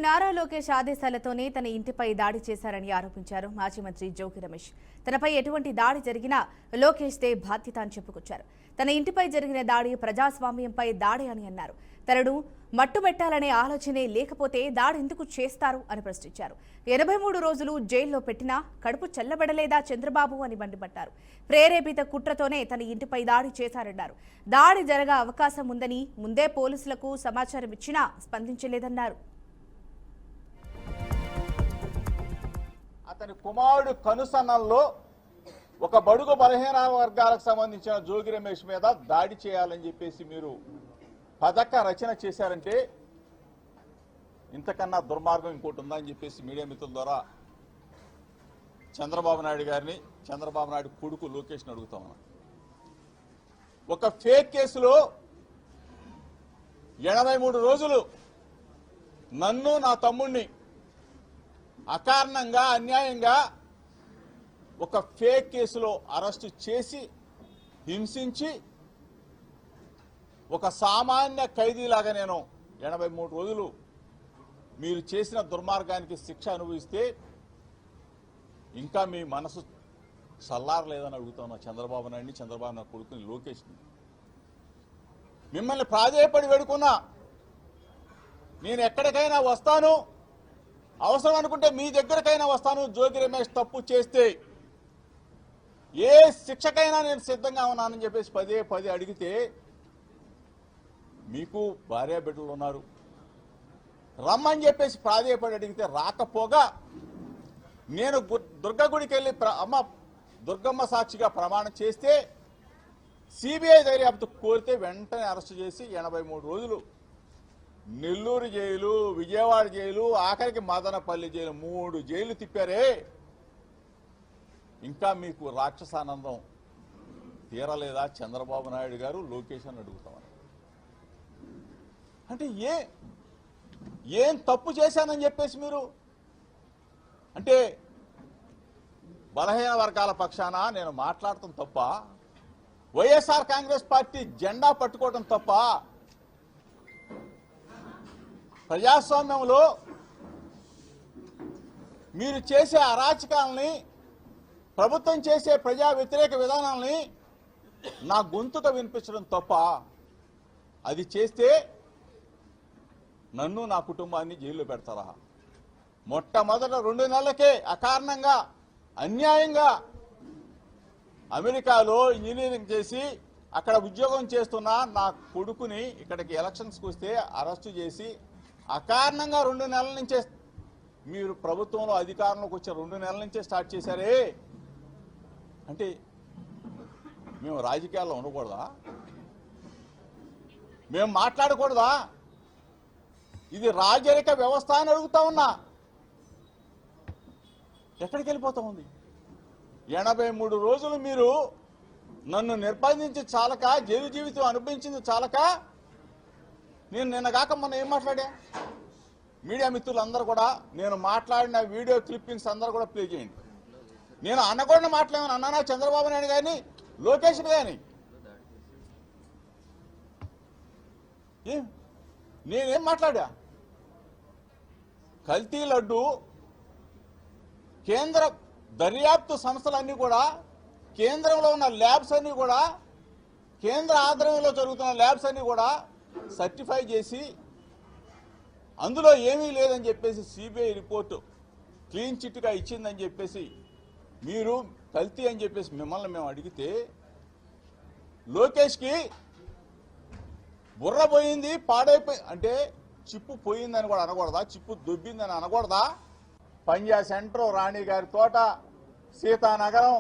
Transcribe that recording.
నారా లోకేష్ ఆదేశాలతోనే తన ఇంటిపై దాడి చేశారని ఆరోపించారు మాజీ మంత్రి జోగి రమేష్. తనపై ఎటువంటి దాడి జరిగినా లోకేష్దే బాధ్యత అని చెప్పుకొచ్చారు. తన ఇంటిపై జరిగిన దాడి ప్రజాస్వామ్యంపై దాడి అని అన్నారు. తనను మట్టుబెట్టాలనే ఆలోచనే లేకపోతే దాడి ఎందుకు చేస్తారు అని ప్రశ్నించారు. 83 రోజులు జైల్లో పెట్టినా కడుపు చల్లబడలేదా చంద్రబాబు అని మండిపడ్డారు. ప్రేరేపిత కుట్రతోనే తన ఇంటిపై దాడి చేశారన్నారు. దాడి జరగ అవకాశం ఉందని ముందే పోలీసులకు సమాచారం ఇచ్చినా స్పందించలేదన్నారు. అతని కుమారుడు కనుసన్నల్లో ఒక బడుగు బలహీన వర్గాలకు సంబంధించిన జోగి రమేష్ మీద దాడి చేయాలని చెప్పేసి మీరు పథక రచన చేశారంటే ఇంతకన్నా దుర్మార్గం ఇంకోటి ఉందని చెప్పేసి మీడియా మిత్రుల ద్వారా చంద్రబాబు నాయుడు గారిని, చంద్రబాబు నాయుడు కొడుకు లోకేష్ని అడుగుతా ఉన్నా. ఒక ఫేక్ కేసులో 83 రోజులు నన్ను, నా తమ్ముడిని అకారణంగా, అన్యాయంగా ఒక ఫేక్ కేసులో అరెస్టు చేసి హింసించి ఒక సామాన్య ఖైదీలాగా నేను 83 రోజులు మీరు చేసిన దుర్మార్గానికి శిక్ష అనుభవిస్తే ఇంకా మీ మనసు చల్లారలేదని అడుగుతున్నా చంద్రబాబు నాయుడిని, చంద్రబాబు నాయుడు కొడుకుని లోకేష్ని. మిమ్మల్ని ప్రాధేయపడి వేడుకున్నా, నేను ఎక్కడికైనా వస్తాను, అవసరం అనుకుంటే మీ దగ్గరకైనా వస్తాను, జోగి రమేష్ తప్పు చేస్తే ఏ శిక్షకైనా నేను సిద్ధంగా ఉన్నానని చెప్పేసి పదే అడిగితే మీకు భార్య బిడ్డలు ఉన్నారు, రమ్మని చెప్పేసి ప్రాధేయపడి అడిగితే రాకపోగా నేను దుర్గ గుడికి వెళ్ళి దుర్గమ్మ సాక్షిగా ప్రమాణం చేస్తే సిబిఐ దర్యాప్తు కోరితే వెంటనే అరెస్టు చేసి 83 రోజులు నెల్లూరు జైలు, విజయవాడ జైలు, ఆఖరికి మదనపల్లి జైలు, 3 జైలు తిప్పారే. ఇంకా మీకు రాక్షసానందం తీరలేదా చంద్రబాబు నాయుడు గారు, లోకేష్ అని అడుగుతామని. అంటే ఏం తప్పు చేశానని చెప్పేసి మీరు అంటే బలహీన వర్గాల పక్షాన నేను మాట్లాడటం తప్ప, వైఎస్ఆర్ కాంగ్రెస్ పార్టీ జెండా పట్టుకోవడం తప్ప, ప్రజాస్వామ్యంలో మీరు చేసే అరాచకాలని, ప్రభుత్వం చేసే ప్రజా వ్యతిరేక విధానాలని నా గొంతుక వినిపించడం తప్ప, అది చేస్తే నన్ను, నా కుటుంబాన్ని జైల్లో పెడతారా? మొట్టమొదట 2 నెలలకే అకారణంగా, అన్యాయంగా అమెరికాలో ఇంజనీరింగ్ చేసి అక్కడ ఉద్యోగం చేస్తున్న నా కొడుకుని ఇక్కడికి ఎలక్షన్స్కి వస్తే అరెస్టు చేసి అకారణంగా 2 నెలల నుంచే మీరు ప్రభుత్వంలో అధికారంలోకి వచ్చే 2 నెలల నుంచే స్టార్ట్ చేశారే. అంటే మేము రాజకీయాల్లో ఉండకూడదా? మేము మాట్లాడకూడదా? ఇది రాజరిక వ్యవస్థ అని అడుగుతా ఉన్నా. ఎక్కడికి వెళ్ళిపోతా ఉంది? 83 రోజులు మీరు నన్ను నిర్బంధించి చాలక, జైలు జీవితం అనుభవించింది చాలక, నేను నిన్నగాక మొన్న ఏం మాట్లాడా? మీడియా మిత్రులందరూ కూడా నేను మాట్లాడిన వీడియో క్లిప్పింగ్స్ అందరూ కూడా ప్లే చేయండి. నేను అనకూడని మాట్లాడమని అన్నానా చంద్రబాబు నాయుడు కానీ, లోకేష్ కానీ? నేనేం మాట్లాడా? కల్తీ లడ్డు కేంద్ర దర్యాప్తు సంస్థలన్నీ కూడా, కేంద్రంలో ఉన్న ల్యాబ్స్ అన్నీ కూడా, కేంద్ర ఆధ్వర్యంలో జరుగుతున్న ల్యాబ్స్ అన్నీ కూడా సర్టిఫై చేసి అందులో ఏమీ లేదని చెప్పేసి సిబిఐ రిపోర్టు క్లీన్ చిట్గా ఇచ్చిందని చెప్పేసి మీరు కల్తీ అని చెప్పేసి మిమ్మల్ని మేము అడిగితే, లోకేష్కి బుర్ర పోయింది, పాడైపోయి అంటే చిప్పు పోయిందని కూడా అనకూడదా? చిప్పు దొబ్బిందని అనకూడదా? పంజా సెంటర్, రాణి గారి తోట, సీతానగరం,